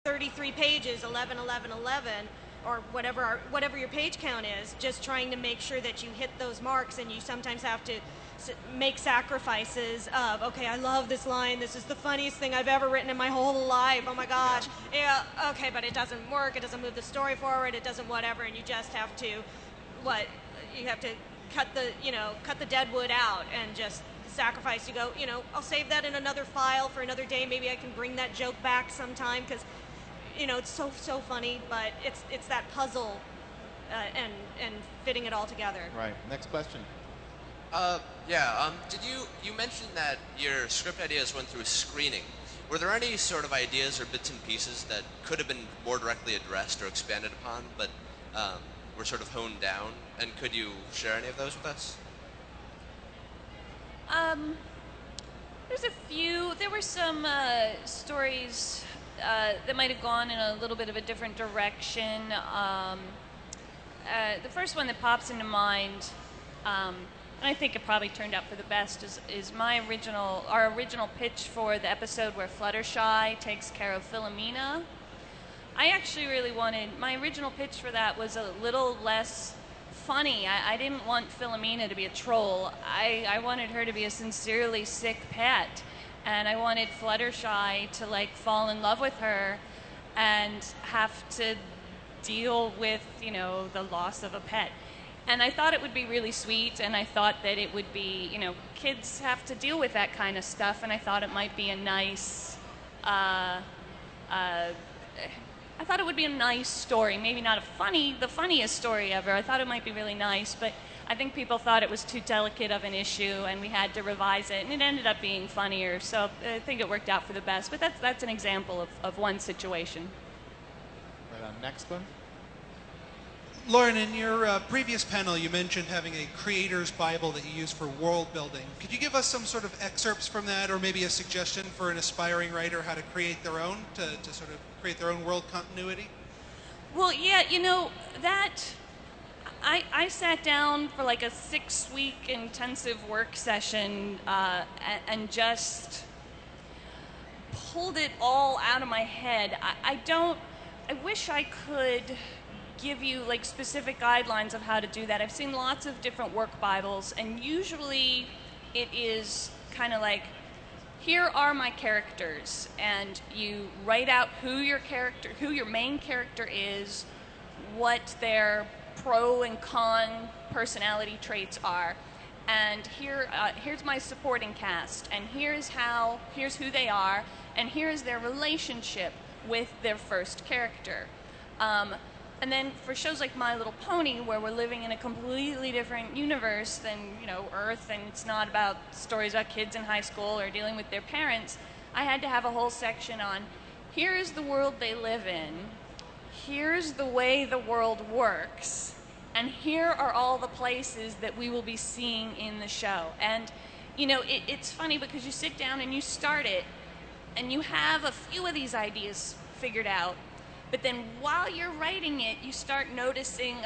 33 pages, 11, 11, 11, or whatever your page count is, just trying to make sure that you hit those marks, and you sometimes have to make sacrifices of, okay, I love this line, this is the funniest thing I've ever written in my whole life, oh my gosh, yeah, okay, but it doesn't work, it doesn't move the story forward, it doesn't whatever, and you just have to, you have to cut the dead wood out and just sacrifice. You go, I'll save that in another file for another day, maybe I can bring that joke back sometime, because it's so funny, but it's that puzzle and fitting it all together. Right. Next question. You mentioned that your script ideas went through screening. Were there any sort of ideas or bits and pieces that could have been more directly addressed or expanded upon, but were sort of honed down? And could you share any of those with us? There's a few. There were some stories that might have gone in a little bit of a different direction. The first one that pops into mind, and I think it probably turned out for the best, is our original pitch for the episode where Fluttershy takes care of Philomena. I actually really my original pitch for that was a little less funny. I didn't want Philomena to be a troll. I wanted her to be a sincerely sick pet. And I wanted Fluttershy to fall in love with her and have to deal with, the loss of a pet. And I thought it would be really sweet, and I thought that it would be, kids have to deal with that kind of stuff, and I thought it might be a nice, I thought it would be a nice story. Maybe not the funniest story ever. I thought it might be really nice, but I think people thought it was too delicate of an issue, and we had to revise it, and it ended up being funnier. So I think it worked out for the best. But that's an example of one situation. Right on. Next one. Lauren, in your previous panel, you mentioned having a creator's Bible that you use for world building. Could you give us some sort of excerpts from that, or maybe a suggestion for an aspiring writer how to create their own, to sort of create their own world continuity? Well, yeah, that... I sat down for a 6-week intensive work session and just pulled it all out of my head. I wish I could give you specific guidelines of how to do that. I've seen lots of different work Bibles, and usually it is kind of here are my characters, and you write out who your main character is, what their pro and con personality traits are, and here's my supporting cast, and here's who they are, and here's their relationship with their first character. And then for shows like My Little Pony, where we're living in a completely different universe than Earth, and it's not about stories about kids in high school or dealing with their parents, I had to have a whole section on here's the world they live in, here's the way the world works, and here are all the places that we will be seeing in the show. And it's funny because you sit down and you start it, and you have a few of these ideas figured out, but then while you're writing it, you start noticing,